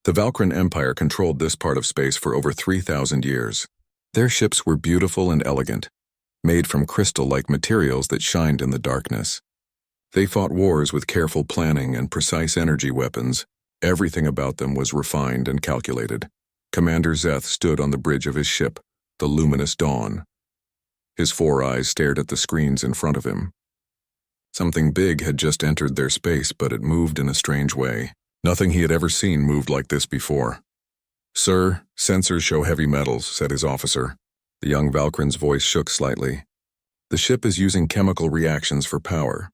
The Valkyran Empire controlled this part of space for over 3,000 years. Their ships were beautiful and elegant, made from crystal-like materials that shined in the darkness. They fought wars with careful planning and precise energy weapons. Everything about them was refined and calculated. Commander Zeth stood on the bridge of his ship, the luminous dawn. His 4 eyes stared at the screens in front of him. Something big had just entered their space, but it moved in a strange way. Nothing he had ever seen moved like this before. "Sir, sensors show heavy metals," said his officer. The young Valkyran's voice shook slightly. "The ship is using chemical reactions for power,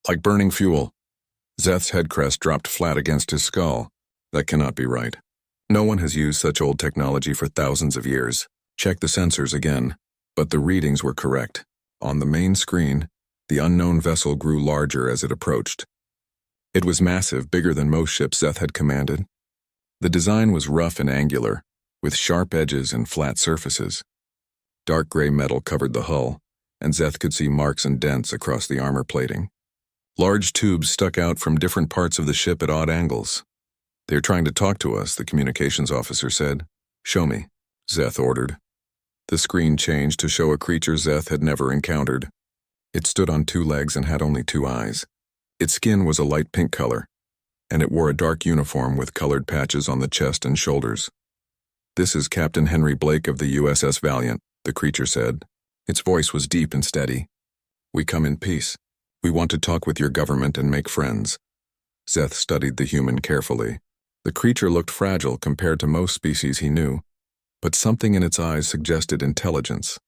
like burning fuel." Zeth's head crest dropped flat against his skull. That cannot be right. No one has used such old technology for thousands of years. Check the sensors again. But the readings were correct. On the main screen, the unknown vessel grew larger as it approached. It was massive, bigger than most ships Zeth had commanded. The design was rough and angular, with sharp edges and flat surfaces. Dark gray metal covered the hull, and Zeth could see marks and dents across the armor plating. Large tubes stuck out from different parts of the ship at odd angles. "They're trying to talk to us," the communications officer said. "Show me," Zeth ordered. The screen changed to show a creature Zeth had never encountered. It stood on 2 legs and had only 2 eyes. Its skin was a light pink color, and it wore a dark uniform with colored patches on the chest and shoulders. "This is Captain Henry Blake of the USS Valiant," the creature said. Its voice was deep and steady. "We come in peace. We want to talk with your government and make friends." Zeth studied the human carefully. The creature looked fragile compared to most species he knew, but something in its eyes suggested intelligence.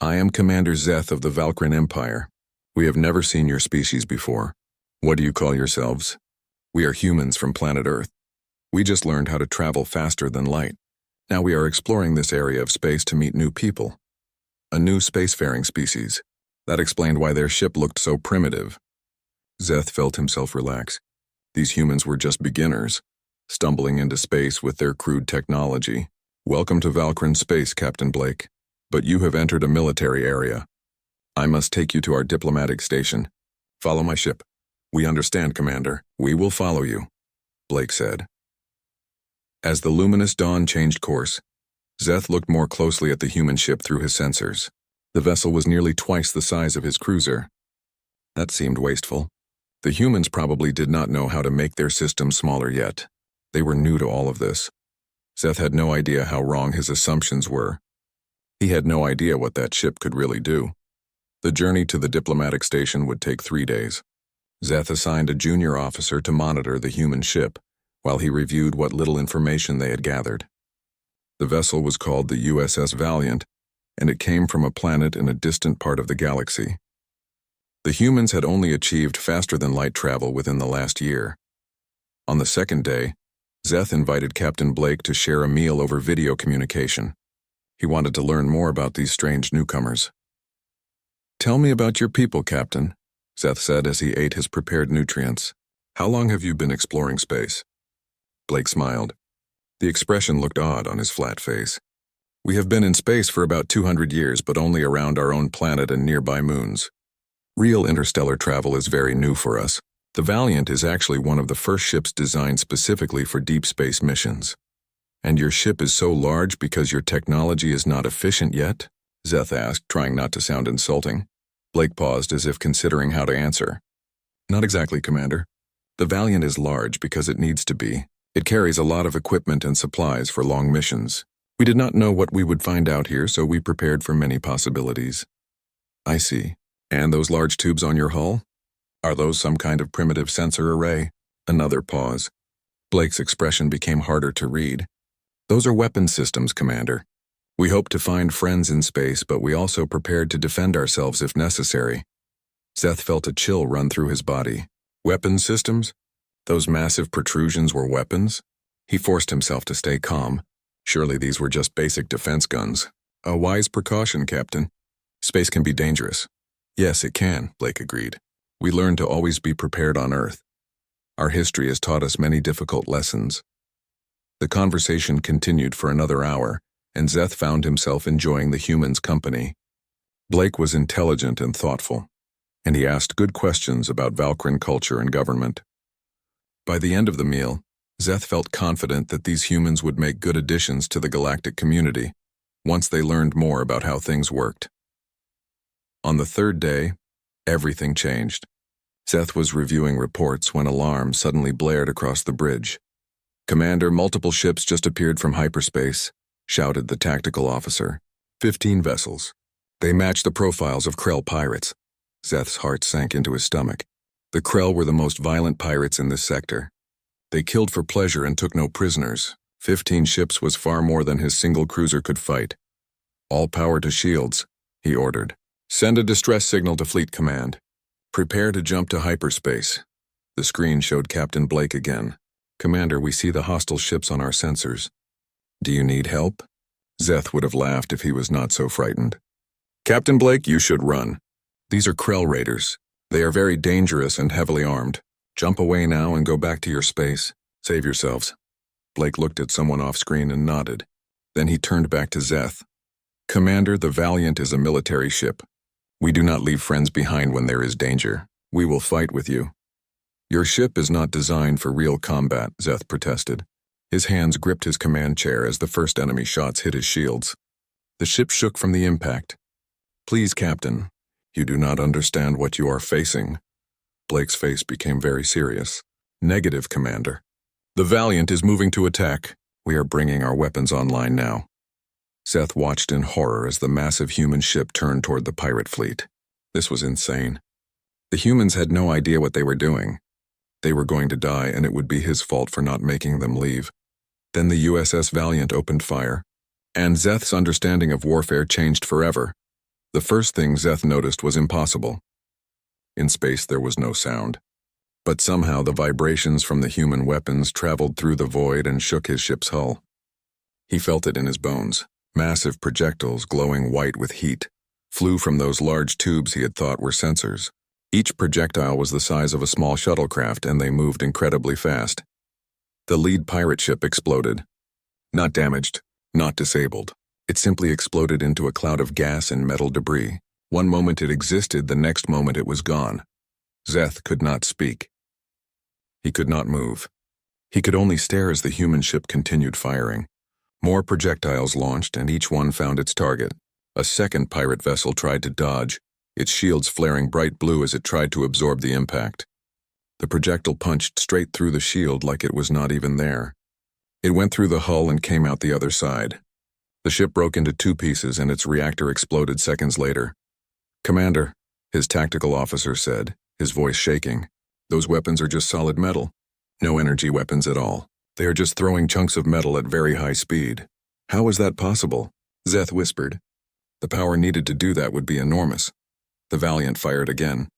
"I am Commander Zeth of the Valkyran Empire. We have never seen your species before. What do you call yourselves?" "We are humans from planet Earth. We just learned how to travel faster than light. Now we are exploring this area of space to meet new people. A new spacefaring species. That explained why their ship looked so primitive." Zeth felt himself relax. These humans were just beginners, stumbling into space with their crude technology. "Welcome to Valkyran space, Captain Blake. But you have entered a military area. I must take you to our diplomatic station. Follow my ship." "We understand, Commander. We will follow you," Blake said. As the luminous dawn changed course, Zeth looked more closely at the human ship through his sensors. The vessel was nearly twice the size of his cruiser. That seemed wasteful. The humans probably did not know how to make their system smaller yet. They were new to all of this. Zeth had no idea how wrong his assumptions were. He had no idea what that ship could really do. The journey to the diplomatic station would take 3 days. Zeth assigned a junior officer to monitor the human ship, while he reviewed what little information they had gathered. The vessel was called the USS Valiant, and it came from a planet in a distant part of the galaxy. The humans had only achieved faster-than-light travel within the last year. On the 2nd day, Zeth invited Captain Blake to share a meal over video communication. He wanted to learn more about these strange newcomers. "Tell me about your people, Captain," Zeth said as he ate his prepared nutrients. "How long have you been exploring space?" Blake smiled. The expression looked odd on his flat face. "We have been in space for about 200 years, but only around our own planet and nearby moons. Real interstellar travel is very new for us. The Valiant is actually one of the first ships designed specifically for deep space missions." "And your ship is so large because your technology is not efficient yet?" Zeth asked, trying not to sound insulting. Blake paused as if considering how to answer. "Not exactly, Commander. The Valiant is large because it needs to be. It carries a lot of equipment and supplies for long missions. We did not know what we would find out here, so we prepared for many possibilities." "I see. And those large tubes on your hull? Are those some kind of primitive sensor array?" Another pause. Blake's expression became harder to read. "Those are weapon systems, Commander. We hope to find friends in space, but we also prepared to defend ourselves if necessary." Zeth felt a chill run through his body. Weapon systems? Those massive protrusions were weapons? He forced himself to stay calm. Surely these were just basic defense guns. "A wise precaution, Captain. Space can be dangerous." "Yes, it can," Blake agreed. "We learned to always be prepared on Earth. Our history has taught us many difficult lessons." The conversation continued for another hour, and Zeth found himself enjoying the humans' company. Blake was intelligent and thoughtful, and he asked good questions about Valkyran culture and government. By the end of the meal, Zeth felt confident that these humans would make good additions to the galactic community once they learned more about how things worked. On the third day, everything changed. Zeth was reviewing reports when alarms suddenly blared across the bridge. "Commander, multiple ships just appeared from hyperspace," shouted the tactical officer. 15 vessels. They matched the profiles of Krell pirates. Zeth's heart sank into his stomach. The Krell were the most violent pirates in this sector. They killed for pleasure and took no prisoners. 15 ships was far more than his single cruiser could fight. "All power to shields," he ordered. "Send a distress signal to Fleet Command. Prepare to jump to hyperspace." The screen showed Captain Blake again. "Commander, we see the hostile ships on our sensors. Do you need help?" Zeth would have laughed if he was not so frightened. "Captain Blake, you should run. These are Krell raiders. They are very dangerous and heavily armed. Jump away now and go back to your space. Save yourselves." Blake looked at someone off-screen and nodded. Then he turned back to Zeth. "Commander, the Valiant is a military ship. We do not leave friends behind when there is danger. We will fight with you." "Your ship is not designed for real combat," Zeth protested. His hands gripped his command chair as the first enemy shots hit his shields. The ship shook from the impact. "Please, Captain, you do not understand what you are facing." Blake's face became very serious. "Negative, Commander. The Valiant is moving to attack. We are bringing our weapons online now." Zeth watched in horror as the massive human ship turned toward the pirate fleet. This was insane. The humans had no idea what they were doing. They were going to die, and it would be his fault for not making them leave. Then the USS Valiant opened fire, and Zeth's understanding of warfare changed forever. The first thing Zeth noticed was impossible. In space there was no sound. But somehow the vibrations from the human weapons traveled through the void and shook his ship's hull. He felt it in his bones. Massive projectiles, glowing white with heat, flew from those large tubes he had thought were sensors. Each projectile was the size of a small shuttlecraft, and they moved incredibly fast. The lead pirate ship exploded. Not damaged, not disabled. It simply exploded into a cloud of gas and metal debris. One moment it existed, the next moment it was gone. Zeth could not speak. He could not move. He could only stare as the human ship continued firing. More projectiles launched, and each one found its target. A second pirate vessel tried to dodge, its shields flaring bright blue as it tried to absorb the impact. The projectile punched straight through the shield like it was not even there. It went through the hull and came out the other side. The ship broke into 2 pieces, and its reactor exploded seconds later. "Commander," his tactical officer said, his voice shaking, "those weapons are just solid metal. No energy weapons at all. They are just throwing chunks of metal at very high speed." "How is that possible?" Zeth whispered. "The power needed to do that would be enormous." The Valiant fired again.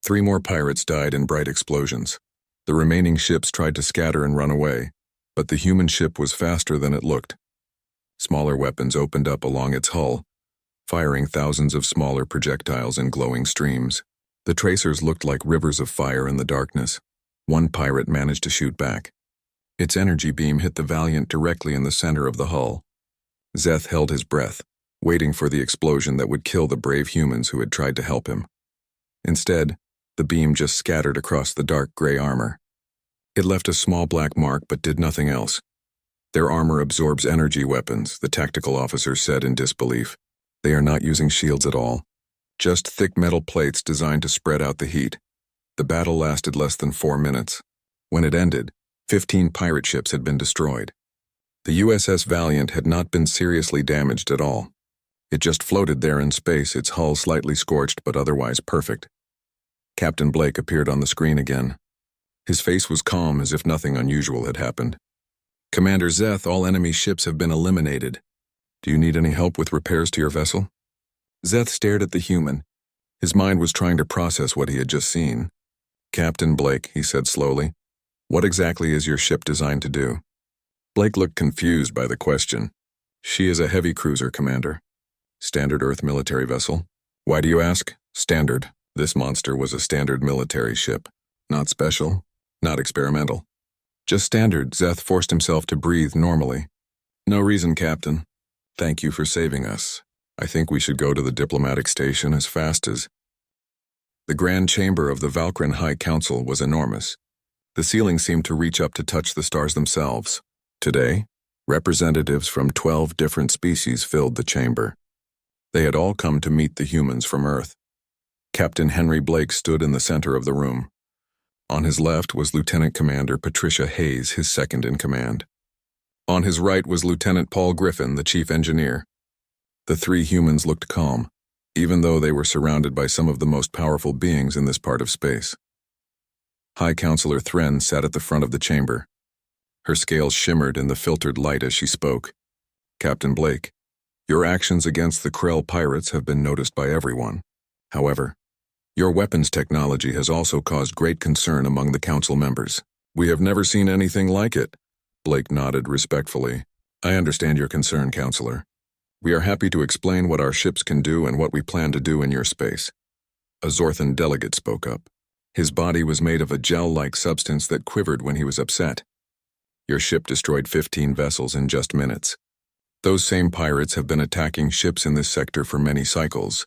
3 more pirates died in bright explosions. The remaining ships tried to scatter and run away, but the human ship was faster than it looked. Smaller weapons opened up along its hull, firing thousands of smaller projectiles in glowing streams. The tracers looked like rivers of fire in the darkness. One pirate managed to shoot back. Its energy beam hit the Valiant directly in the center of the hull. Zeth held his breath, waiting for the explosion that would kill the brave humans who had tried to help him. Instead, the beam just scattered across the dark gray armor. It left a small black mark but did nothing else. "Their armor absorbs energy weapons," the tactical officer said in disbelief. "They are not using shields at all. Just thick metal plates designed to spread out the heat." The battle lasted less than 4 minutes. When it ended, 15 pirate ships had been destroyed. The USS Valiant had not been seriously damaged at all. It just floated there in space, its hull slightly scorched but otherwise perfect. Captain Blake appeared on the screen again. His face was calm, as if nothing unusual had happened. "Commander Zeth, all enemy ships have been eliminated. Do you need any help with repairs to your vessel?" Zeth stared at the human. His mind was trying to process what he had just seen. "Captain Blake," he said slowly, "what exactly is your ship designed to do?" Blake looked confused by the question. "She is a heavy cruiser, Commander. Standard Earth military vessel." "Why do you ask?" "Standard. This monster was a standard military ship. Not special, not experimental. Just standard." Zeth forced himself to breathe normally. "No reason, Captain. Thank you for saving us. I think we should go to the diplomatic station as fast as..." The Grand Chamber of the Valkyran High Council was enormous. The ceiling seemed to reach up to touch the stars themselves. Today, representatives from 12 different species filled the chamber. They had all come to meet the humans from Earth. Captain Henry Blake stood in the center of the room. On his left was Lieutenant Commander Patricia Hayes, his second-in-command. On his right was Lieutenant Paul Griffin, the chief engineer. The three humans looked calm, even though they were surrounded by some of the most powerful beings in this part of space. High Counselor Thren sat at the front of the chamber. Her scales shimmered in the filtered light as she spoke. Captain Blake, your actions against the Krell pirates have been noticed by everyone. However, your weapons technology has also caused great concern among the council members. We have never seen anything like it. Blake nodded respectfully. I understand your concern, Counselor. We are happy to explain what our ships can do and what we plan to do in your space. A Zorthan delegate spoke up. His body was made of a gel-like substance that quivered when he was upset. Your ship destroyed 15 vessels in just minutes. Those same pirates have been attacking ships in this sector for many cycles.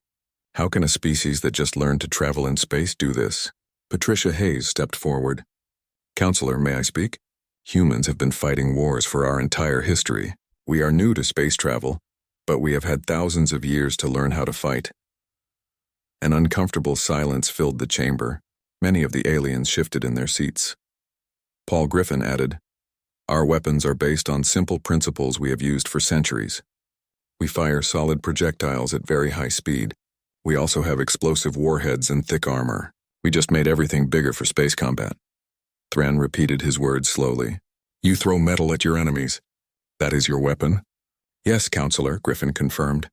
How can a species that just learned to travel in space do this? Patricia Hayes stepped forward. Counselor, may I speak? Humans have been fighting wars for our entire history. We are new to space travel, but we have had thousands of years to learn how to fight. An uncomfortable silence filled the chamber. Many of the aliens shifted in their seats. Paul Griffin added, Our weapons are based on simple principles we have used for centuries. We fire solid projectiles at very high speed. We also have explosive warheads and thick armor. We just made everything bigger for space combat. Thren repeated his words slowly. You throw metal at your enemies. That is your weapon? Yes, Counselor, Griffin confirmed.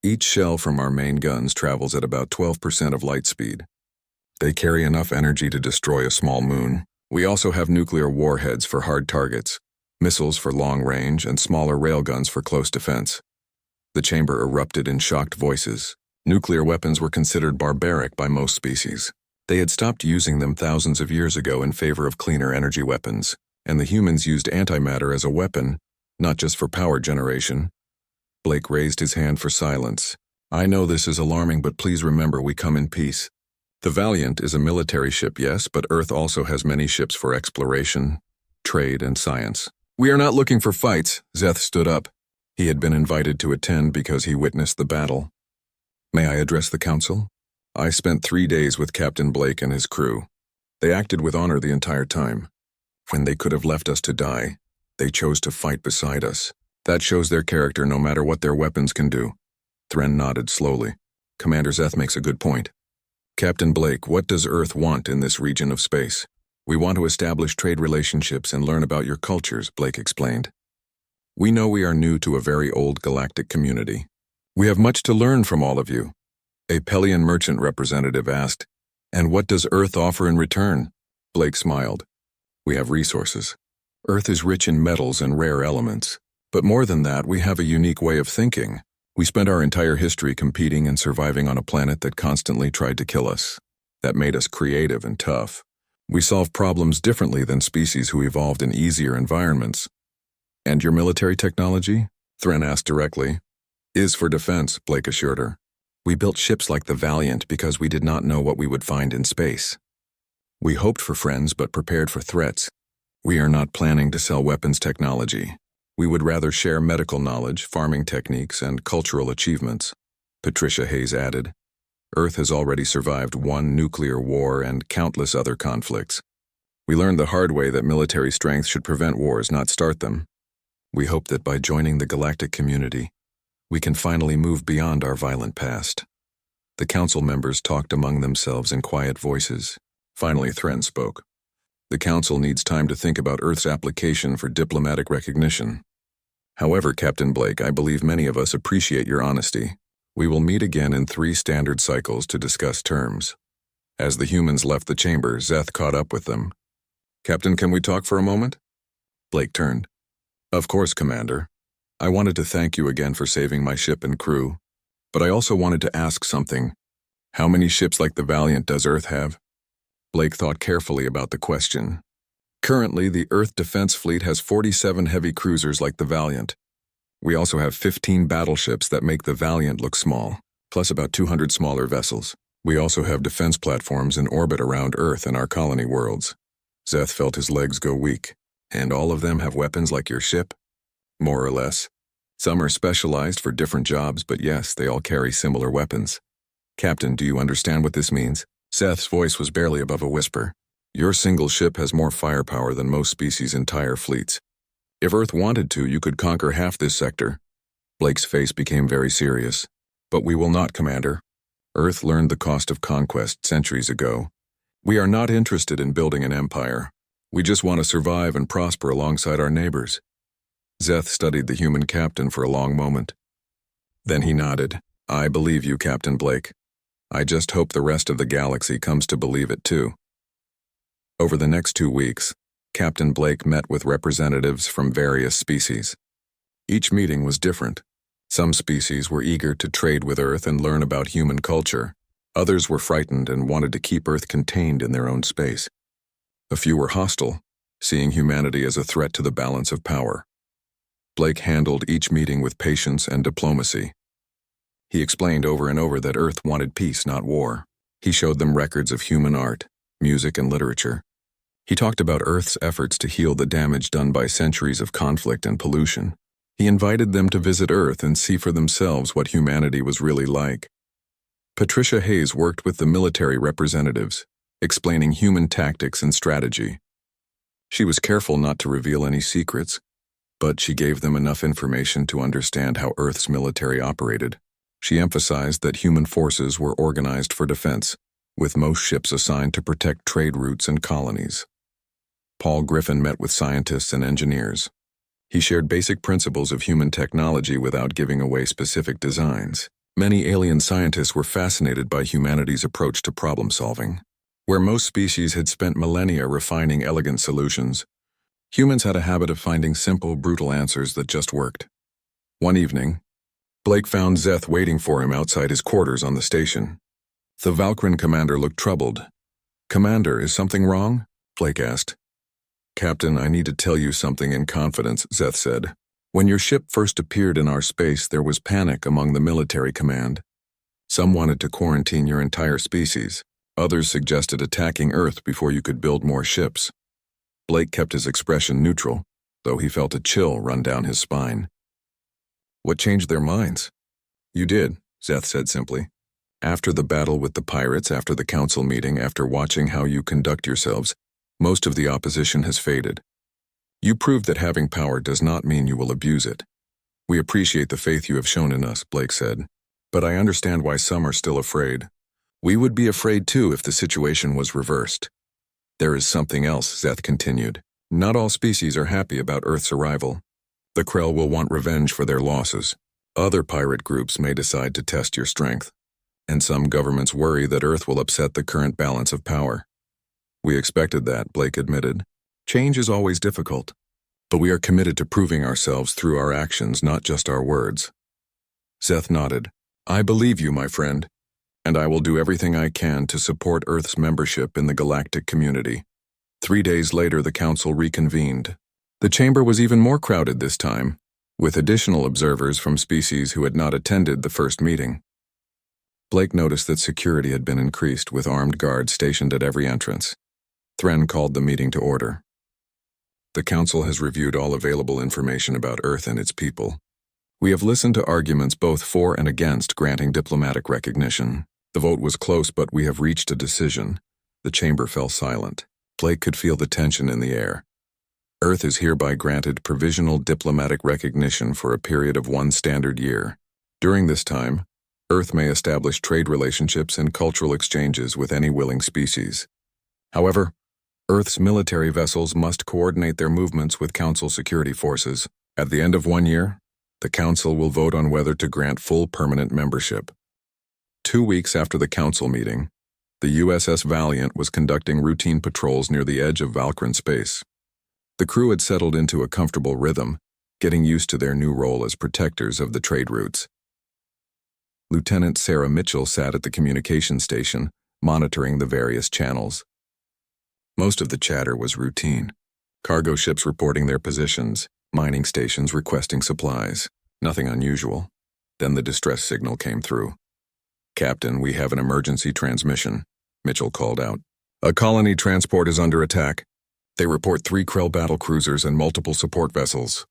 Each shell from our main guns travels at about 12% of light speed. They carry enough energy to destroy a small moon. We also have nuclear warheads for hard targets, missiles for long range, and smaller railguns for close defense. The chamber erupted in shocked voices. Nuclear weapons were considered barbaric by most species. They had stopped using them thousands of years ago in favor of cleaner energy weapons, and the humans used antimatter as a weapon, not just for power generation. Blake raised his hand for silence. I know this is alarming, but please remember we come in peace. The Valiant is a military ship, yes, but Earth also has many ships for exploration, trade, and science. We are not looking for fights, Zeth stood up. He had been invited to attend because he witnessed the battle. May I address the council? I spent 3 days with Captain Blake and his crew. They acted with honor the entire time. When they could have left us to die, they chose to fight beside us. That shows their character no matter what their weapons can do. Thren nodded slowly. Commander Zeth makes a good point. Captain Blake, what does Earth want in this region of space? We want to establish trade relationships and learn about your cultures, Blake explained. We know we are new to a very old galactic community. We have much to learn from all of you. A Pelian merchant representative asked, And what does Earth offer in return? Blake smiled. We have resources. Earth is rich in metals and rare elements. But more than that, we have a unique way of thinking. We spent our entire history competing and surviving on a planet that constantly tried to kill us. That made us creative and tough. We solve problems differently than species who evolved in easier environments. And your military technology? Thren asked directly. Is for defense, Blake assured her. We built ships like the Valiant because we did not know what we would find in space. We hoped for friends but prepared for threats. We are not planning to sell weapons technology. We would rather share medical knowledge, farming techniques, and cultural achievements. Patricia Hayes added. Earth has already survived 1 nuclear war and countless other conflicts. We learned the hard way that military strength should prevent wars, not start them. We hope that by joining the galactic community, we can finally move beyond our violent past. The council members talked among themselves in quiet voices. Finally, Thren spoke. The council needs time to think about Earth's application for diplomatic recognition. However, Captain Blake, I believe many of us appreciate your honesty. We will meet again in 3 standard cycles to discuss terms. As the humans left the chamber, Zeth caught up with them. Captain, can we talk for a moment? Blake turned. Of course, Commander. I wanted to thank you again for saving my ship and crew, but I also wanted to ask something. How many ships like the Valiant does Earth have? Blake thought carefully about the question. Currently, the Earth Defense Fleet has 47 heavy cruisers like the Valiant. We also have 15 battleships that make the Valiant look small, plus about 200 smaller vessels. We also have defense platforms in orbit around Earth and our colony worlds. Zeth felt his legs go weak. And all of them have weapons like your ship? More or less. Some are specialized for different jobs, but yes, they all carry similar weapons. Captain, do you understand what this means? Zeth's voice was barely above a whisper. Your single ship has more firepower than most species' entire fleets. If Earth wanted to, you could conquer half this sector. Blake's face became very serious. But we will not, Commander. Earth learned the cost of conquest centuries ago. We are not interested in building an empire. We just want to survive and prosper alongside our neighbors. Zeth studied the human captain for a long moment. Then he nodded. I believe you, Captain Blake. I just hope the rest of the galaxy comes to believe it too. Over the next 2 weeks, Captain Blake met with representatives from various species. Each meeting was different. Some species were eager to trade with Earth and learn about human culture. Others were frightened and wanted to keep Earth contained in their own space. A few were hostile, seeing humanity as a threat to the balance of power. Blake handled each meeting with patience and diplomacy. He explained over and over that Earth wanted peace, not war. He showed them records of human art, music, and literature. He talked about Earth's efforts to heal the damage done by centuries of conflict and pollution. He invited them to visit Earth and see for themselves what humanity was really like. Patricia Hayes worked with the military representatives, explaining human tactics and strategy. She was careful not to reveal any secrets, but she gave them enough information to understand how Earth's military operated. She emphasized that human forces were organized for defense, with most ships assigned to protect trade routes and colonies. Paul Griffin met with scientists and engineers. He shared basic principles of human technology without giving away specific designs. Many alien scientists were fascinated by humanity's approach to problem solving. Where most species had spent millennia refining elegant solutions, humans had a habit of finding simple, brutal answers that just worked. One evening, Blake found Zeth waiting for him outside his quarters on the station. The Valkyrian commander looked troubled. Commander, is something wrong? Blake asked. Captain, I need to tell you something in confidence, Zeth said. When your ship first appeared in our space, there was panic among the military command. Some wanted to quarantine your entire species. Others suggested attacking Earth before you could build more ships. Blake kept his expression neutral, though he felt a chill run down his spine. What changed their minds? You did, Zeth said simply. After the battle with the pirates, after the council meeting, after watching how you conduct yourselves, most of the opposition has faded. You proved that having power does not mean you will abuse it. We appreciate the faith you have shown in us, Blake said, but I understand why some are still afraid. We would be afraid too if the situation was reversed. There is something else, Zeth continued. Not all species are happy about Earth's arrival. The Krell will want revenge for their losses. Other pirate groups may decide to test your strength. And some governments worry that Earth will upset the current balance of power. We expected that, Blake admitted. Change is always difficult. But we are committed to proving ourselves through our actions, not just our words. Zeth nodded. I believe you, my friend. And I will do everything I can to support Earth's membership in the galactic community. 3 days later, the council reconvened. The chamber was even more crowded this time, with additional observers from species who had not attended the first meeting. Blake noticed that security had been increased, with armed guards stationed at every entrance. Thren called the meeting to order. The council has reviewed all available information about Earth and its people. We have listened to arguments both for and against granting diplomatic recognition. The vote was close, but we have reached a decision. The chamber fell silent. Blake could feel the tension in the air. Earth is hereby granted provisional diplomatic recognition for a period of 1 standard year. During this time, Earth may establish trade relationships and cultural exchanges with any willing species. However, Earth's military vessels must coordinate their movements with Council security forces. At the end of 1 year, the Council will vote on whether to grant full permanent membership. 2 weeks after the Council meeting, the USS Valiant was conducting routine patrols near the edge of Valkyrian space. The crew had settled into a comfortable rhythm, getting used to their new role as protectors of the trade routes. Lieutenant Sarah Mitchell sat at the communication station, monitoring the various channels. Most of the chatter was routine. Cargo ships reporting their positions, mining stations requesting supplies. Nothing unusual. Then the distress signal came through. Captain, we have an emergency transmission, Mitchell called out. A colony transport is under attack. They report 3 Krell battlecruisers and multiple support vessels.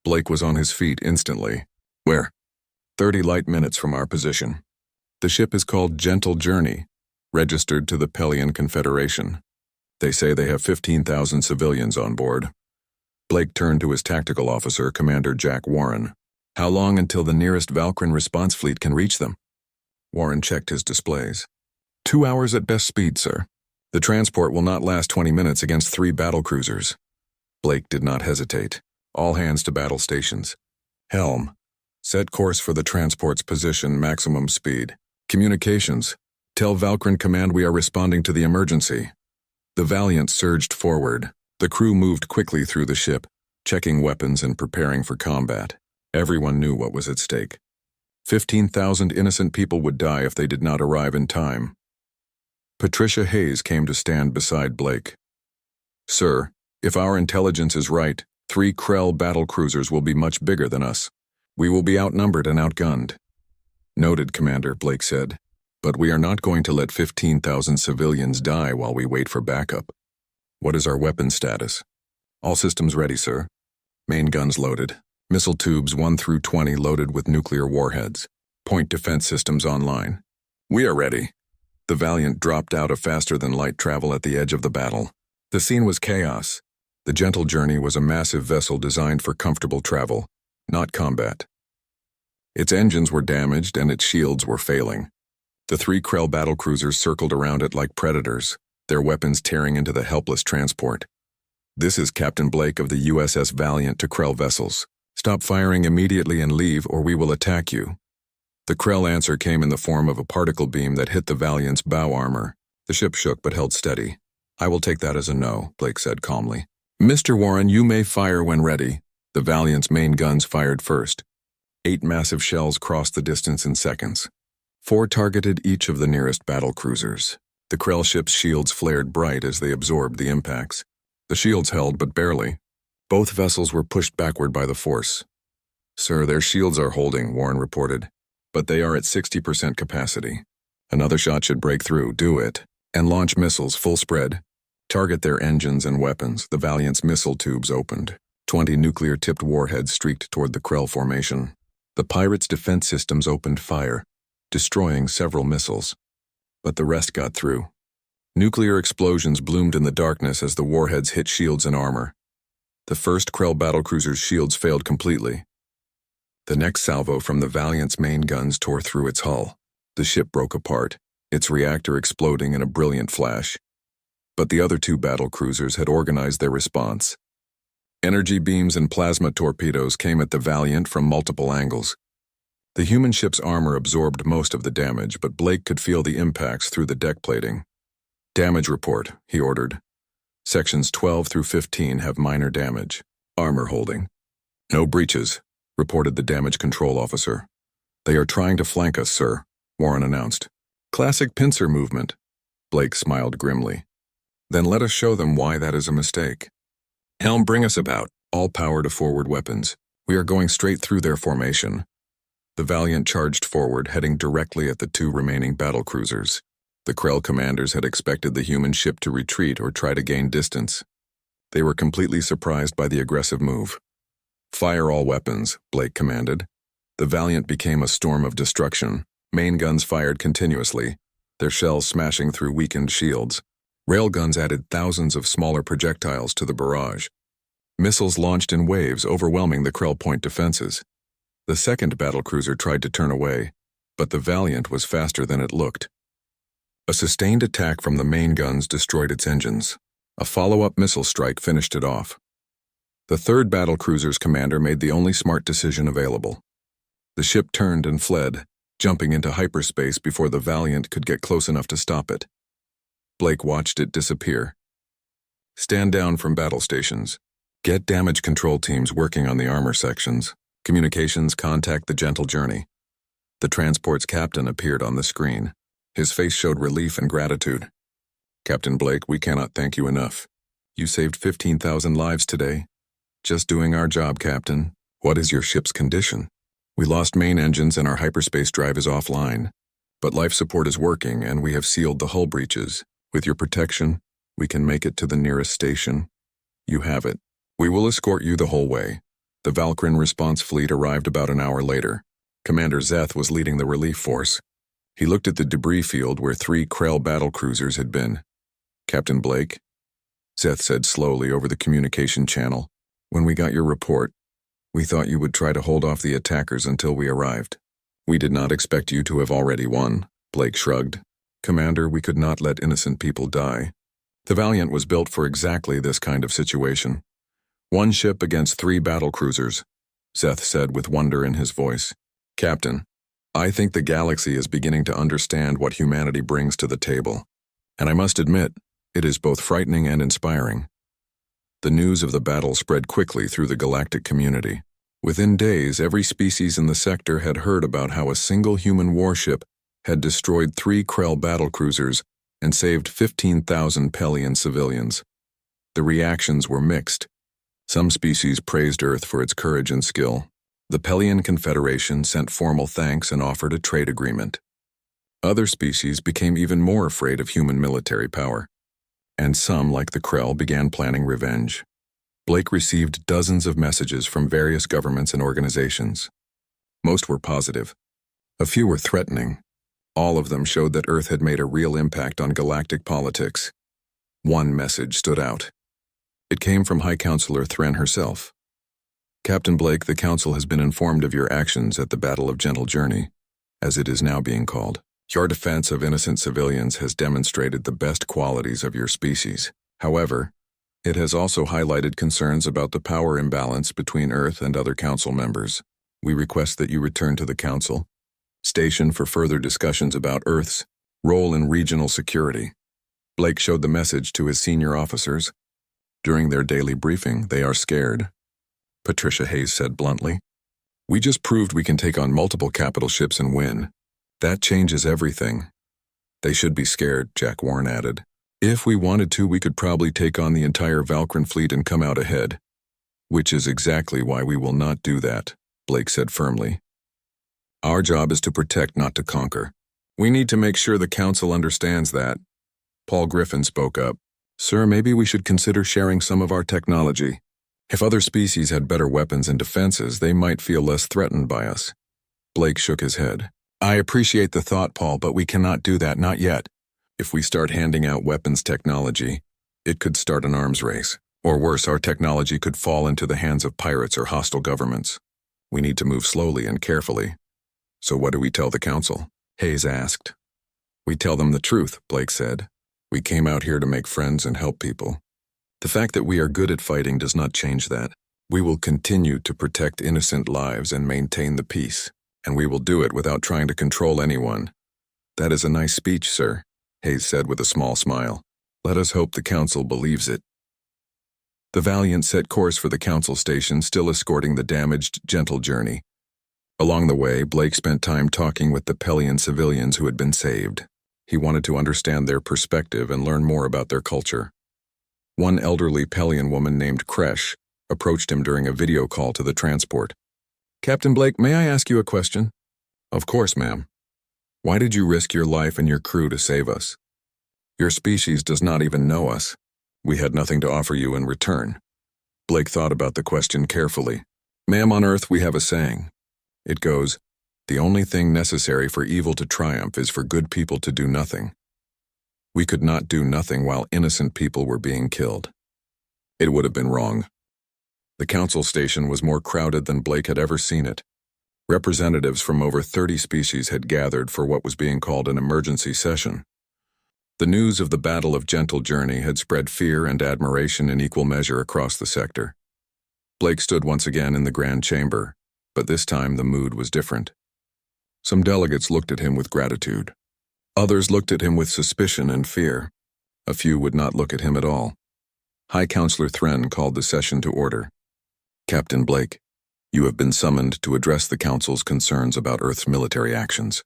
Blake was on his feet instantly. Where? 30 light minutes from our position. The ship is called Gentle Journey, registered to the Pelion Confederation. They say they have 15,000 civilians on board. Blake turned to his tactical officer, Commander Jack Warren. How long until the nearest Valkyrin response fleet can reach them? Warren checked his displays. 2 hours at best speed, sir. The transport will not last 20 minutes against 3 battlecruisers. Blake did not hesitate. All hands to battle stations. Helm. Set course for the transport's position, maximum speed. Communications. Tell Valkyrin Command we are responding to the emergency. The Valiant surged forward. The crew moved quickly through the ship, checking weapons and preparing for combat. Everyone knew what was at stake. 15,000 innocent people would die if they did not arrive in time. Patricia Hayes came to stand beside Blake. Sir, if our intelligence is right, 3 Krell battlecruisers will be much bigger than us. We will be outnumbered and outgunned. Noted, Commander, Blake said. But we are not going to let 15,000 civilians die while we wait for backup. What is our weapons status? All systems ready, sir. Main guns loaded. Missile tubes 1 through 20 loaded with nuclear warheads. Point defense systems online. We are ready. The Valiant dropped out of faster-than-light travel at the edge of the battle. The scene was chaos. The Gentle Journey was a massive vessel designed for comfortable travel, not combat. Its engines were damaged and its shields were failing. The 3 Krell battlecruisers circled around it like predators, their weapons tearing into the helpless transport. This is Captain Blake of the USS Valiant to Krell vessels. Stop firing immediately and leave, or we will attack you. The Krell answer came in the form of a particle beam that hit the Valiant's bow armor. The ship shook but held steady. I will take that as a no, Blake said calmly. Mr. Warren, you may fire when ready. The Valiant's main guns fired first. 8 massive shells crossed the distance in seconds. 4 targeted each of the nearest battle cruisers. The Krell ship's shields flared bright as they absorbed the impacts. The shields held, but barely. Both vessels were pushed backward by the force. Sir, their shields are holding, Warren reported, but they are at 60% capacity. Another shot should break through, do it, and launch missiles full spread. Target their engines and weapons. The Valiant's missile tubes opened. 20 nuclear-tipped warheads streaked toward the Krell formation. The pirates' defense systems opened fire, destroying several missiles. But the rest got through. Nuclear explosions bloomed in the darkness as the warheads hit shields and armor. The first Krell battlecruiser's shields failed completely. The next salvo from the Valiant's main guns tore through its hull. The ship broke apart, its reactor exploding in a brilliant flash. But the other 2 battlecruisers had organized their response. Energy beams and plasma torpedoes came at the Valiant from multiple angles. The human ship's armor absorbed most of the damage, but Blake could feel the impacts through the deck plating. Damage report, he ordered. Sections 12 through 15 have minor damage. Armor holding. No breaches, reported the damage control officer. They are trying to flank us, sir, Warren announced. Classic pincer movement. Blake smiled grimly. Then let us show them why that is a mistake. Helm, bring us about. All power to forward weapons. We are going straight through their formation. The Valiant charged forward, heading directly at the 2 remaining battlecruisers. The Krell commanders had expected the human ship to retreat or try to gain distance. They were completely surprised by the aggressive move. Fire all weapons, Blake commanded. The Valiant became a storm of destruction. Main guns fired continuously, their shells smashing through weakened shields. Railguns added thousands of smaller projectiles to the barrage. Missiles launched in waves, overwhelming the Krell point defenses. The second battlecruiser tried to turn away, but the Valiant was faster than it looked. A sustained attack from the main guns destroyed its engines. A follow-up missile strike finished it off. The third battlecruiser's commander made the only smart decision available. The ship turned and fled, jumping into hyperspace before the Valiant could get close enough to stop it. Blake watched it disappear. Stand down from battle stations. Get damage control teams working on the armor sections. Communications, contact the Gentle Journey. The transport's captain appeared on the screen. His face showed relief and gratitude. Captain Blake, we cannot thank you enough. You saved 15,000 lives today. Just doing our job, Captain. What is your ship's condition? We lost main engines and our hyperspace drive is offline. But life support is working and we have sealed the hull breaches. With your protection, we can make it to the nearest station. You have it. We will escort you the whole way. The Valkyrin response fleet arrived about an hour later. Commander Zeth was leading the relief force. He looked at the debris field where 3 Krell battlecruisers had been. Captain Blake, Zeth said slowly over the communication channel, when we got your report, we thought you would try to hold off the attackers until we arrived. We did not expect you to have already won, Blake shrugged. Commander, we could not let innocent people die. The Valiant was built for exactly this kind of situation. 1 ship against 3 battlecruisers, Zeth said with wonder in his voice. Captain, I think the galaxy is beginning to understand what humanity brings to the table. And I must admit, it is both frightening and inspiring. The news of the battle spread quickly through the galactic community. Within days, every species in the sector had heard about how a single human warship had destroyed 3 Krell battlecruisers and saved 15,000 Pelian civilians. The reactions were mixed. Some species praised Earth for its courage and skill. The Pelian Confederation sent formal thanks and offered a trade agreement. Other species became even more afraid of human military power. And some, like the Krell, began planning revenge. Blake received dozens of messages from various governments and organizations. Most were positive. A few were threatening. All of them showed that Earth had made a real impact on galactic politics. One message stood out. It came from High Counselor Thren herself. Captain Blake, the Council has been informed of your actions at the Battle of Gentle Journey, as it is now being called. Your defense of innocent civilians has demonstrated the best qualities of your species. However, it has also highlighted concerns about the power imbalance between Earth and other Council members. We request that you return to the Council, stationed for further discussions about Earth's role in regional security. Blake showed the message to his senior officers. During their daily briefing, they are scared. Patricia Hayes said bluntly. We just proved we can take on multiple capital ships and win. That changes everything. They should be scared, Jack Warren added. If we wanted to, we could probably take on the entire Valkyrin fleet and come out ahead. Which is exactly why we will not do that, Blake said firmly. Our job is to protect, not to conquer. We need to make sure the Council understands that. Paul Griffin spoke up. Sir, maybe we should consider sharing some of our technology. If other species had better weapons and defenses, they might feel less threatened by us. Blake shook his head. I appreciate the thought, Paul, but we cannot do that, not yet. If we start handing out weapons technology, it could start an arms race. Or worse, our technology could fall into the hands of pirates or hostile governments. We need to move slowly and carefully. So what do we tell the Council? Hayes asked. We tell them the truth, Blake said. We came out here to make friends and help people. The fact that we are good at fighting does not change that. We will continue to protect innocent lives and maintain the peace. And we will do it without trying to control anyone. That is a nice speech, sir, Hayes said with a small smile. Let us hope the Council believes it. The Valiant set course for the Council station, still escorting the damaged Gentle Journey. Along the way, Blake spent time talking with the Pelian civilians who had been saved. He wanted to understand their perspective and learn more about their culture. One elderly Pelian woman named Kresh approached him during a video call to the transport. Captain Blake, may I ask you a question? Of course, ma'am. Why did you risk your life and your crew to save us? Your species does not even know us. We had nothing to offer you in return. Blake thought about the question carefully. Ma'am, on Earth we have a saying. It goes, the only thing necessary for evil to triumph is for good people to do nothing. We could not do nothing while innocent people were being killed. It would have been wrong. The Council station was more crowded than Blake had ever seen it. Representatives from over 30 species had gathered for what was being called an emergency session. The news of the Battle of Gentle Journey had spread fear and admiration in equal measure across the sector. Blake stood once again in the Grand Chamber, but this time the mood was different. Some delegates looked at him with gratitude. Others looked at him with suspicion and fear. A few would not look at him at all. High Counselor Thren called the session to order. Captain Blake, you have been summoned to address the Council's concerns about Earth's military actions.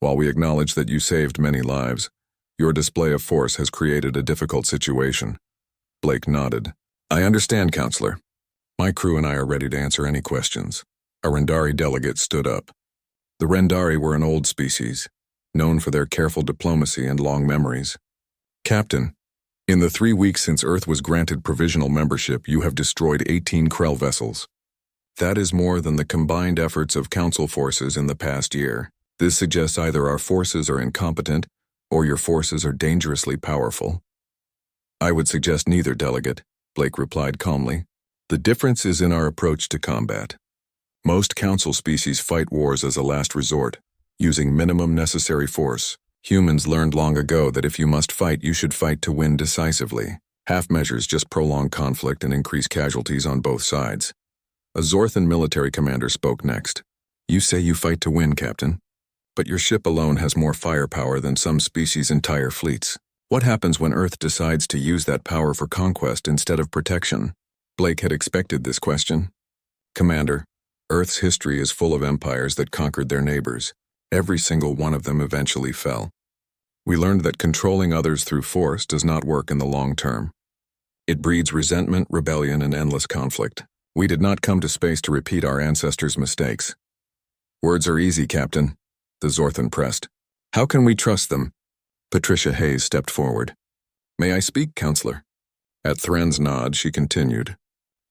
While we acknowledge that you saved many lives, your display of force has created a difficult situation. Blake nodded. I understand, Counselor. My crew and I are ready to answer any questions. A Rendari delegate stood up. The Rendari were an old species, known for their careful diplomacy and long memories. Captain, In the 3 weeks since Earth was granted provisional membership, you have destroyed 18 Krell vessels. That is more than the combined efforts of Council forces in the past year. This suggests either our forces are incompetent or your forces are dangerously powerful. I would suggest neither, Delegate, Blake replied calmly. The difference is in our approach to combat. Most Council species fight wars as a last resort, using minimum necessary force. Humans learned long ago that if you must fight, you should fight to win decisively. Half measures just prolong conflict and increase casualties on both sides. A Zorthan military commander spoke next. You say you fight to win, Captain. But your ship alone has more firepower than some species' entire fleets. What happens when Earth decides to use that power for conquest instead of protection? Blake had expected this question. Commander, Earth's history is full of empires that conquered their neighbors. Every single one of them eventually fell. We learned that controlling others through force does not work in the long term. It breeds resentment, rebellion, and endless conflict. We did not come to space to repeat our ancestors' mistakes. Words are easy, Captain, the Zorthan pressed. How can we trust them? Patricia Hayes stepped forward. May I speak, Counselor? At Thren's nod, she continued.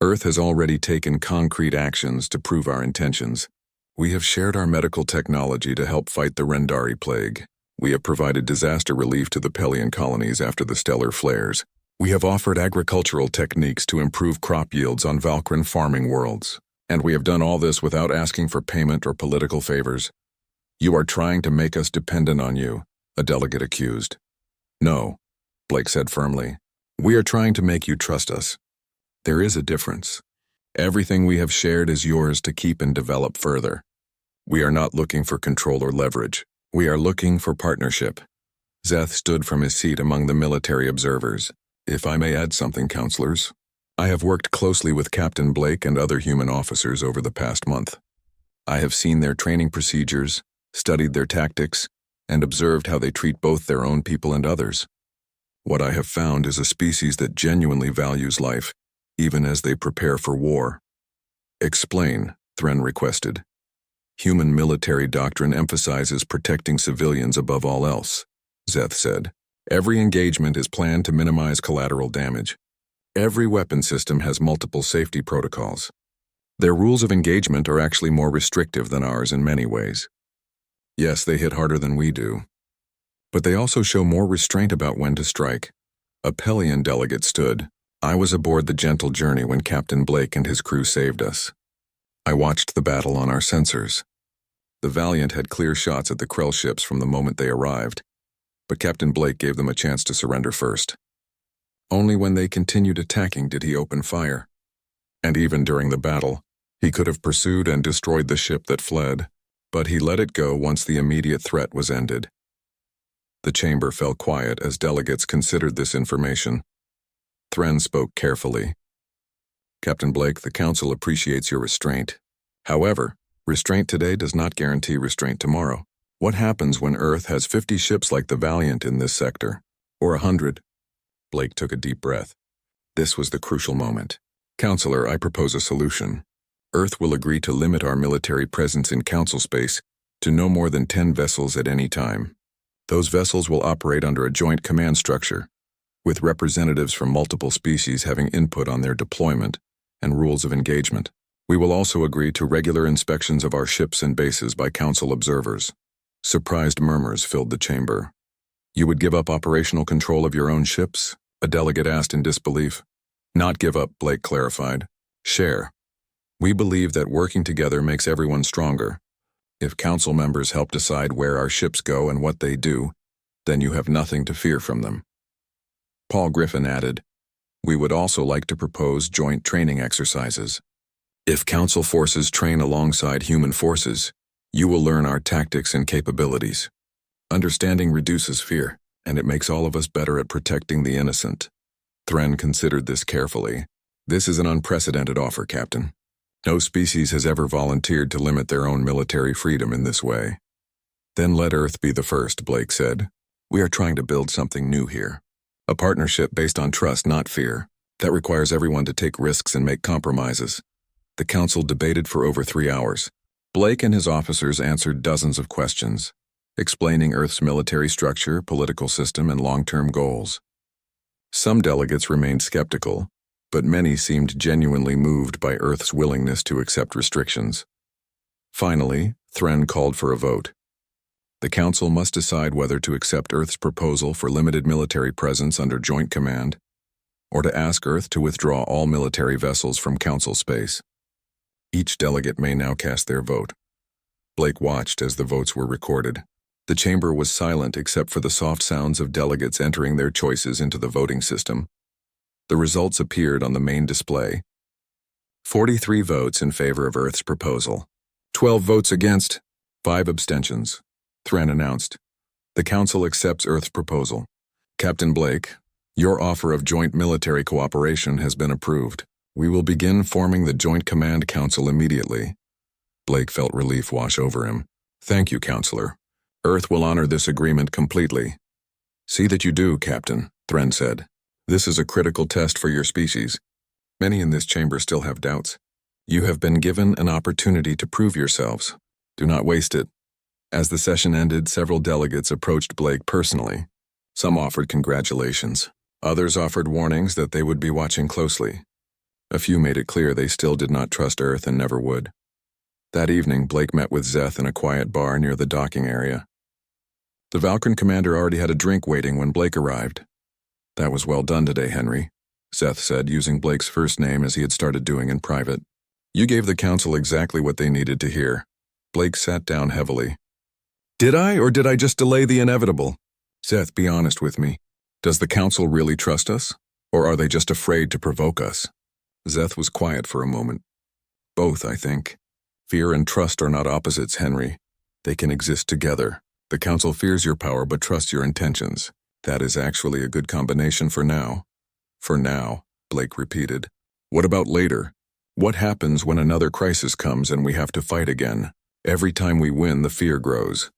Earth has already taken concrete actions to prove our intentions. We have shared our medical technology to help fight the Rendari plague. We have provided disaster relief to the Pelian colonies after the stellar flares. We have offered agricultural techniques to improve crop yields on Valkyran farming worlds. And we have done all this without asking for payment or political favors. You are trying to make us dependent on you, a delegate accused. No, Blake said firmly. We are trying to make you trust us. There is a difference. Everything we have shared is yours to keep and develop further. We are not looking for control or leverage. We are looking for partnership. Zeth stood from his seat among the military observers. If I may add something, counselors, I have worked closely with Captain Blake and other human officers over the past month. I have seen their training procedures, studied their tactics, and observed how they treat both their own people and others. What I have found is a species that genuinely values life, even as they prepare for war. Explain, Thren requested. Human military doctrine emphasizes protecting civilians above all else, Zeth said. Every engagement is planned to minimize collateral damage. Every weapon system has multiple safety protocols. Their rules of engagement are actually more restrictive than ours in many ways. Yes, they hit harder than we do. But they also show more restraint about when to strike. A Pelian delegate stood. I was aboard the Gentle Journey when Captain Blake and his crew saved us. I watched the battle on our sensors. The Valiant had clear shots at the Krell ships from the moment they arrived, but Captain Blake gave them a chance to surrender first. Only when they continued attacking did he open fire. And even during the battle, he could have pursued and destroyed the ship that fled, but he let it go once the immediate threat was ended. The chamber fell quiet as delegates considered this information. Thren spoke carefully. Captain Blake, the Council appreciates your restraint. However, restraint today does not guarantee restraint tomorrow. What happens when Earth has 50 ships like the Valiant in this sector? Or 100? Blake took a deep breath. This was the crucial moment. Counselor, I propose a solution. Earth will agree to limit our military presence in Council space to no more than 10 vessels at any time. Those vessels will operate under a joint command structure, with representatives from multiple species having input on their deployment and rules of engagement. We will also agree to regular inspections of our ships and bases by Council observers. Surprised murmurs filled the chamber. You would give up operational control of your own ships? A delegate asked in disbelief. Not give up, Blake clarified. Share. We believe that working together makes everyone stronger. If Council members help decide where our ships go and what they do, then you have nothing to fear from them. Paul Griffin added, we would also like to propose joint training exercises. If Council forces train alongside human forces, you will learn our tactics and capabilities. Understanding reduces fear, and it makes all of us better at protecting the innocent. Thren considered this carefully. This is an unprecedented offer, Captain. No species has ever volunteered to limit their own military freedom in this way. Then let Earth be the first, Blake said. We are trying to build something new here. A partnership based on trust, not fear. That requires everyone to take risks and make compromises. The Council debated for over 3 hours. Blake and his officers answered dozens of questions, explaining Earth's military structure, political system, and long-term goals. Some delegates remained skeptical, but many seemed genuinely moved by Earth's willingness to accept restrictions. Finally, Thren called for a vote. The Council must decide whether to accept Earth's proposal for limited military presence under Joint Command, or to ask Earth to withdraw all military vessels from Council space. Each delegate may now cast their vote. Blake watched as the votes were recorded. The chamber was silent except for the soft sounds of delegates entering their choices into the voting system. The results appeared on the main display. 43 votes in favor of Earth's proposal. 12 votes against. 5 abstentions. Thren announced. The Council accepts Earth's proposal. Captain Blake, your offer of joint military cooperation has been approved. We will begin forming the Joint Command Council immediately. Blake felt relief wash over him. Thank you, Counselor. Earth will honor this agreement completely. See that you do, Captain, Thren said. This is a critical test for your species. Many in this chamber still have doubts. You have been given an opportunity to prove yourselves. Do not waste it. As the session ended, several delegates approached Blake personally. Some offered congratulations. Others offered warnings that they would be watching closely. A few made it clear they still did not trust Earth and never would. That evening, Blake met with Szeth in a quiet bar near the docking area. The Valkyrie commander already had a drink waiting when Blake arrived. That was well done today, Henry, Szeth said, using Blake's first name as he had started doing in private. You gave the Council exactly what they needed to hear. Blake sat down heavily. Did I, or did I just delay the inevitable? Szeth, be honest with me. Does the Council really trust us, or are they just afraid to provoke us? Szeth was quiet for a moment. Both, I think. Fear and trust are not opposites, Henry. They can exist together. The Council fears your power but trusts your intentions. That is actually a good combination for now. For now, Blake repeated. What about later? What happens when another crisis comes and we have to fight again? Every time we win, the fear grows.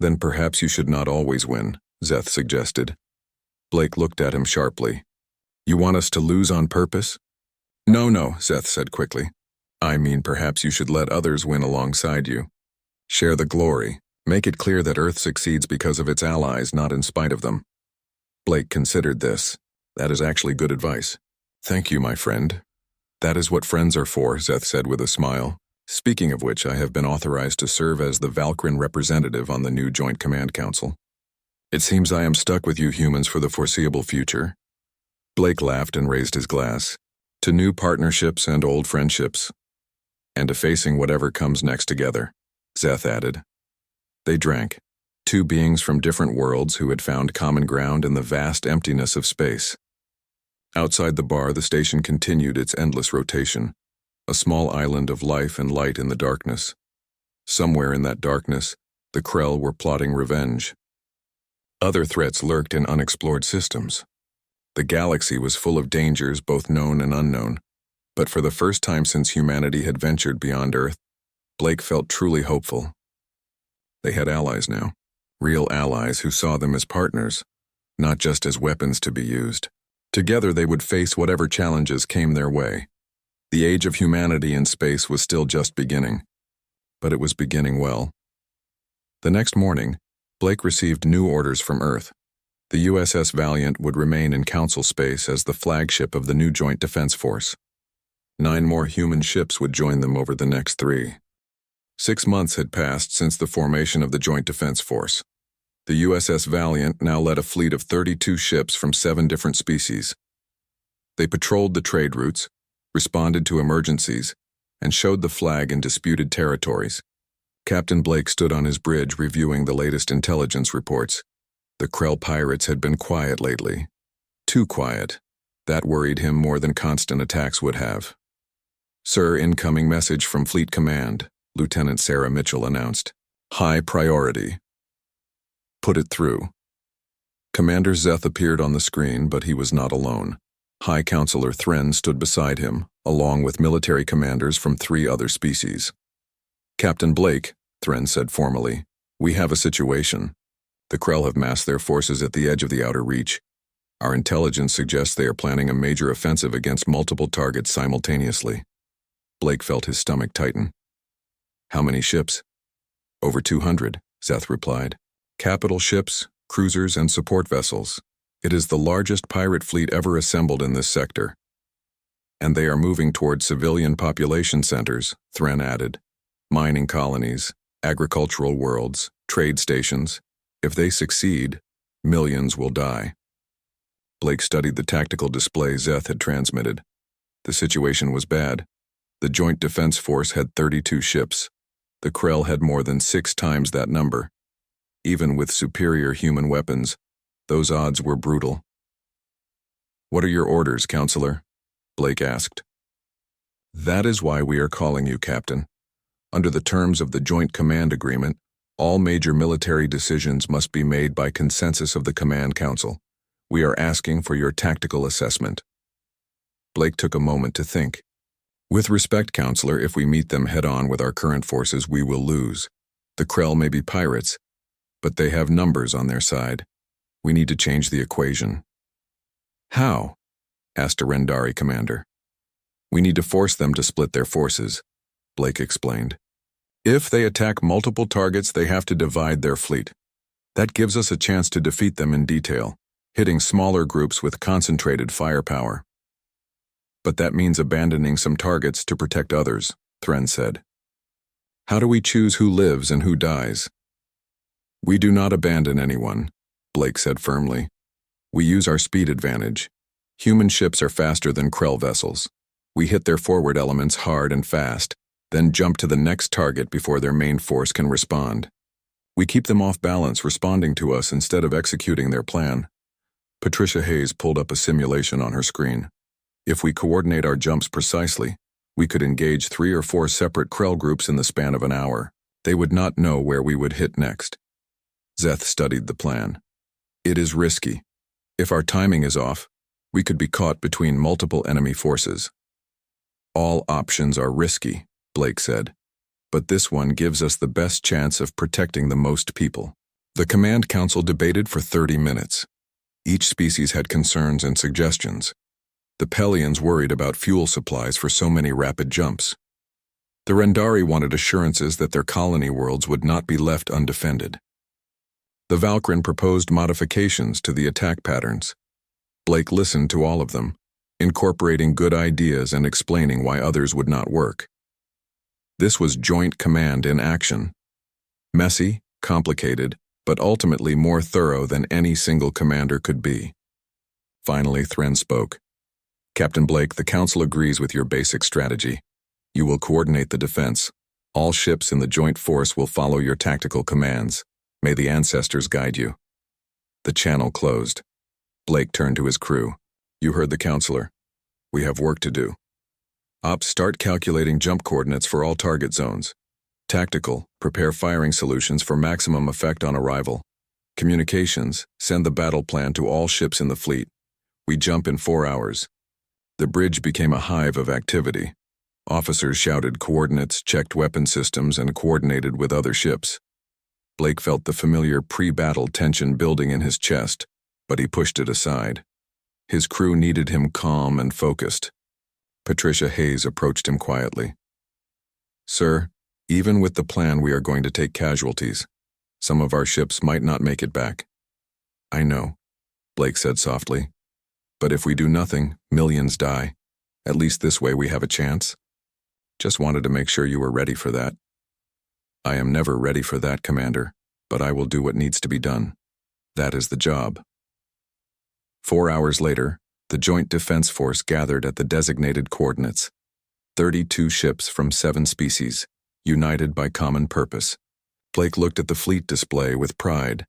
Then perhaps you should not always win, Szeth suggested. Blake looked at him sharply. You want us to lose on purpose? No, Szeth said quickly. I mean, perhaps you should let others win alongside you. Share the glory. Make it clear that Earth succeeds because of its allies, not in spite of them. Blake considered this. That is actually good advice. Thank you, my friend. That is what friends are for, Szeth said with a smile. Speaking of which, I have been authorized to serve as the Valkyrie representative on the new Joint Command Council. It seems I am stuck with you humans for the foreseeable future. Blake laughed and raised his glass. To new partnerships and old friendships. And to facing whatever comes next together, Szeth added. They drank, two beings from different worlds who had found common ground in the vast emptiness of space. Outside the bar, the station continued its endless rotation, a small island of life and light in the darkness. Somewhere in that darkness, the Krell were plotting revenge. Other threats lurked in unexplored systems. The galaxy was full of dangers, both known and unknown, but for the first time since humanity had ventured beyond Earth, Blake felt truly hopeful. They had allies now, real allies who saw them as partners, not just as weapons to be used. Together they would face whatever challenges came their way. The age of humanity in space was still just beginning, but it was beginning well. The next morning, Blake received new orders from Earth. The USS Valiant would remain in Council space as the flagship of the new Joint Defense Force. 9 more human ships would join them over the next 3. 6 months had passed since the formation of the Joint Defense Force. The USS Valiant now led a fleet of 32 ships from 7 different species. They patrolled the trade routes, responded to emergencies, and showed the flag in disputed territories. Captain Blake stood on his bridge reviewing the latest intelligence reports. The Krell pirates had been quiet lately. Too quiet. That worried him more than constant attacks would have. Sir, incoming message from Fleet Command, Lieutenant Sarah Mitchell announced. High priority. Put it through. Commander Szeth appeared on the screen, but he was not alone. High Counselor Thren stood beside him, along with military commanders from 3 other species. Captain Blake, Thren said formally, we have a situation. The Krell have massed their forces at the edge of the outer reach. Our intelligence suggests they are planning a major offensive against multiple targets simultaneously. Blake felt his stomach tighten. How many ships? Over 200, Szeth replied. Capital ships, cruisers, and support vessels. It is the largest pirate fleet ever assembled in this sector. And they are moving towards civilian population centers, Thren added. Mining colonies, agricultural worlds, trade stations. If they succeed, millions will die. Blake studied the tactical display Zeth had transmitted. The situation was bad. The Joint Defense Force had 32 ships. The Krell had more than 6 times that number. Even with superior human weapons, those odds were brutal. "What are your orders, Counselor?" Blake asked. "That is why we are calling you, Captain. Under the terms of the Joint Command Agreement, all major military decisions must be made by consensus of the Command Council. We are asking for your tactical assessment." Blake took a moment to think. "With respect, Counselor, if we meet them head-on with our current forces, we will lose. The Krell may be pirates, but they have numbers on their side. We need to change the equation." "How?" asked a Rendari commander. "We need to force them to split their forces," Blake explained. "If they attack multiple targets, they have to divide their fleet. That gives us a chance to defeat them in detail, hitting smaller groups with concentrated firepower. But that means abandoning some targets to protect others," Thren said. "How do we choose who lives and who dies?" "We do not abandon anyone," Blake said firmly. "We use our speed advantage. Human ships are faster than Krell vessels. We hit their forward elements hard and fast, then jump to the next target before their main force can respond. We keep them off balance, responding to us instead of executing their plan." Patricia Hayes pulled up a simulation on her screen. "If we coordinate our jumps precisely, we could engage 3 or 4 separate Krell groups in the span of an hour. They would not know where we would hit next." Zeth studied the plan. "It is risky. If our timing is off, we could be caught between multiple enemy forces." "All options are risky," Blake said, "but this one gives us the best chance of protecting the most people." The Command Council debated for 30 minutes. Each species had concerns and suggestions. The Pelians worried about fuel supplies for so many rapid jumps. The Rendari wanted assurances that their colony worlds would not be left undefended. The Valkyrin proposed modifications to the attack patterns. Blake listened to all of them, incorporating good ideas and explaining why others would not work. This was joint command in action. Messy, complicated, but ultimately more thorough than any single commander could be. Finally, Thren spoke. "Captain Blake, the Council agrees with your basic strategy. You will coordinate the defense. All ships in the joint force will follow your tactical commands. May the ancestors guide you." The channel closed. Blake turned to his crew. "You heard the Counselor. We have work to do. Ops, start calculating jump coordinates for all target zones. Tactical, prepare firing solutions for maximum effect on arrival. Communications, send the battle plan to all ships in the fleet. We jump in 4 hours." The bridge became a hive of activity. Officers shouted coordinates, checked weapon systems, and coordinated with other ships. Blake felt the familiar pre-battle tension building in his chest, but he pushed it aside. His crew needed him calm and focused. Patricia Hayes approached him quietly. "Sir, even with the plan, we are going to take casualties. Some of our ships might not make it back." "I know," Blake said softly. "But if we do nothing, millions die. At least this way we have a chance. Just wanted to make sure you were ready for that." "I am never ready for that, Commander, but I will do what needs to be done. That is the job." 4 hours later, the Joint Defense Force gathered at the designated coordinates. 32 ships from 7 species, united by common purpose. Blake looked at the fleet display with pride.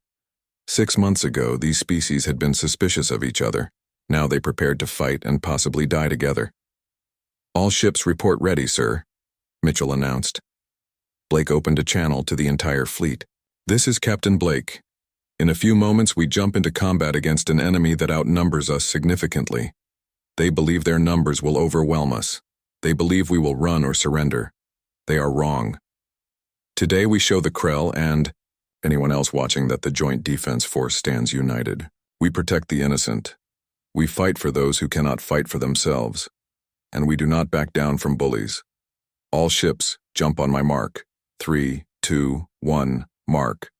6 months ago, these species had been suspicious of each other. Now they prepared to fight and possibly die together. "All ships report ready, sir," Mitchell announced. Blake opened a channel to the entire fleet. "This is Captain Blake. In a few moments we jump into combat against an enemy that outnumbers us significantly. They believe their numbers will overwhelm us. They believe we will run or surrender. They are wrong. Today we show the Krell and anyone else watching that the Joint Defense Force stands united. We protect the innocent. We fight for those who cannot fight for themselves. And we do not back down from bullies. All ships, jump on my mark. 3, 2, 1, mark."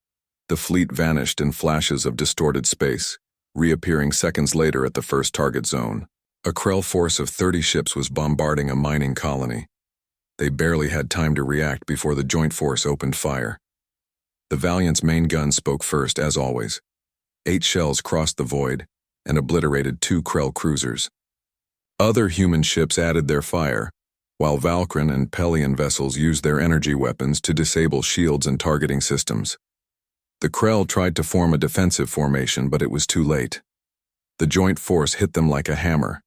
The fleet vanished in flashes of distorted space. reappearing seconds later at the first target zone. A Krell force of 30 ships was bombarding a mining colony. They barely had time to react before the joint force opened fire. The Valiant's main gun spoke first, as always. 8 shells crossed the void and obliterated 2 Krell cruisers. Other human ships added their fire, while Valkyrin and Pelion vessels used their energy weapons to disable shields and targeting systems. The Krell tried to form a defensive formation, but it was too late. The joint force hit them like a hammer,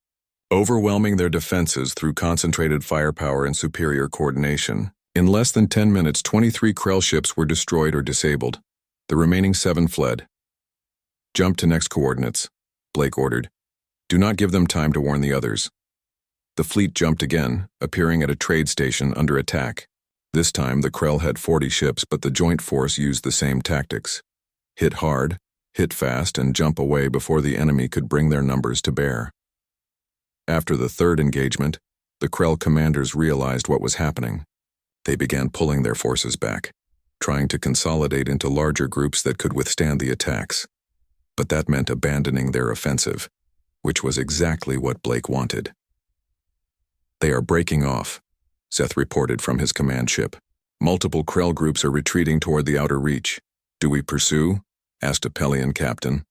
overwhelming their defenses through concentrated firepower and superior coordination. In less than 10 minutes, 23 Krell ships were destroyed or disabled. The remaining 7 fled. "Jump to next coordinates," Blake ordered. "Do not give them time to warn the others." The fleet jumped again, appearing at a trade station under attack. This time, the Krell had 40 ships, but the joint force used the same tactics. Hit hard, hit fast, and jump away before the enemy could bring their numbers to bear. After the third engagement, the Krell commanders realized what was happening. They began pulling their forces back, trying to consolidate into larger groups that could withstand the attacks. But that meant abandoning their offensive, which was exactly what Blake wanted. "They are breaking off," Seth reported from his command ship. "Multiple Krell groups are retreating toward the outer reach. Do we pursue?" asked a Pelion captain.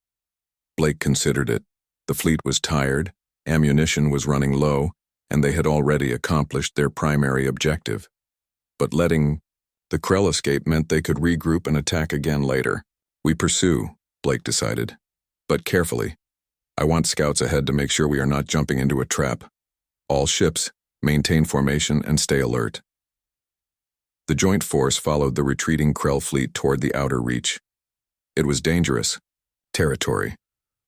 Blake considered it. The fleet was tired, ammunition was running low, and they had already accomplished their primary objective. But letting the Krell escape meant they could regroup and attack again later. "We pursue," Blake decided. "But carefully. I want scouts ahead to make sure we are not jumping into a trap. All ships, maintain formation and stay alert." The joint force followed the retreating Krell fleet toward the outer reach. It was dangerous territory,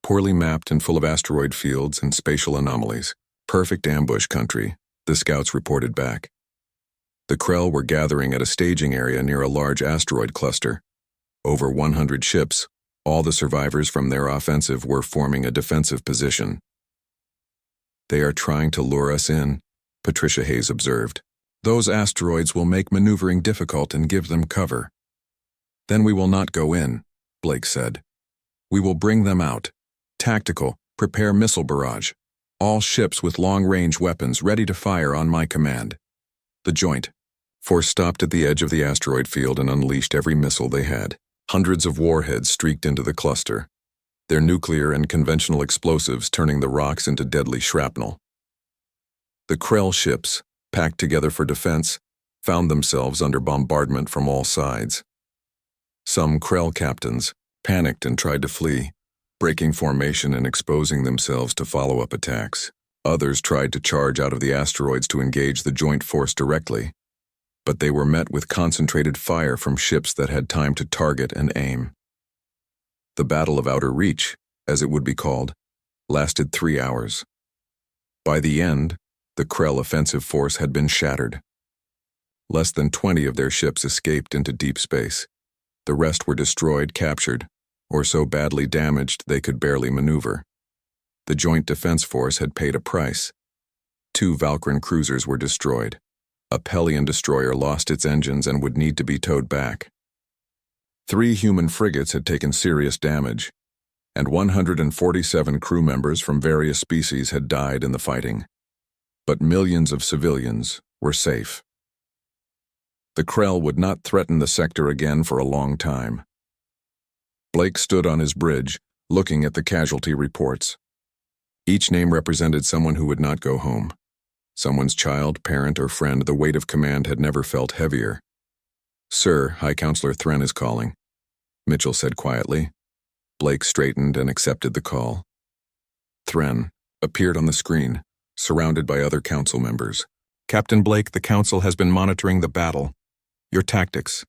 poorly mapped and full of asteroid fields and spatial anomalies. Perfect ambush country, the scouts reported back. The Krell were gathering at a staging area near a large asteroid cluster. Over 100 ships, all the survivors from their offensive, were forming a defensive position. "They are trying to lure us in," Patricia Hayes observed. "Those asteroids will make maneuvering difficult and give them cover." "Then we will not go in," Blake said. "We will bring them out. Tactical, prepare missile barrage. All ships with long-range weapons ready to fire on my command." The joint force stopped at the edge of the asteroid field and unleashed every missile they had. Hundreds of warheads streaked into the cluster, their nuclear and conventional explosives turning the rocks into deadly shrapnel. The Krell ships, packed together for defense, found themselves under bombardment from all sides. Some Krell captains panicked and tried to flee, breaking formation and exposing themselves to follow-up attacks. Others tried to charge out of the asteroids to engage the joint force directly, but they were met with concentrated fire from ships that had time to target and aim. The Battle of Outer Reach, as it would be called, lasted 3 hours. By the end, the Krell offensive force had been shattered. Less than 20 of their ships escaped into deep space. The rest were destroyed, captured, or so badly damaged they could barely maneuver. The Joint Defense Force had paid a price. 2 Valkyrin cruisers were destroyed. A Pelion destroyer lost its engines and would need to be towed back. 3 human frigates had taken serious damage, and 147 crew members from various species had died in the fighting. But millions of civilians were safe. The Krell would not threaten the sector again for a long time. Blake stood on his bridge, looking at the casualty reports. Each name represented someone who would not go home. Someone's child, parent, or friend. The weight of command had never felt heavier. "Sir, High Counselor Thren is calling," Mitchell said quietly. Blake straightened and accepted the call. Thren appeared on the screen, surrounded by other council members. "Captain Blake, the council has been monitoring the battle. Your tactics.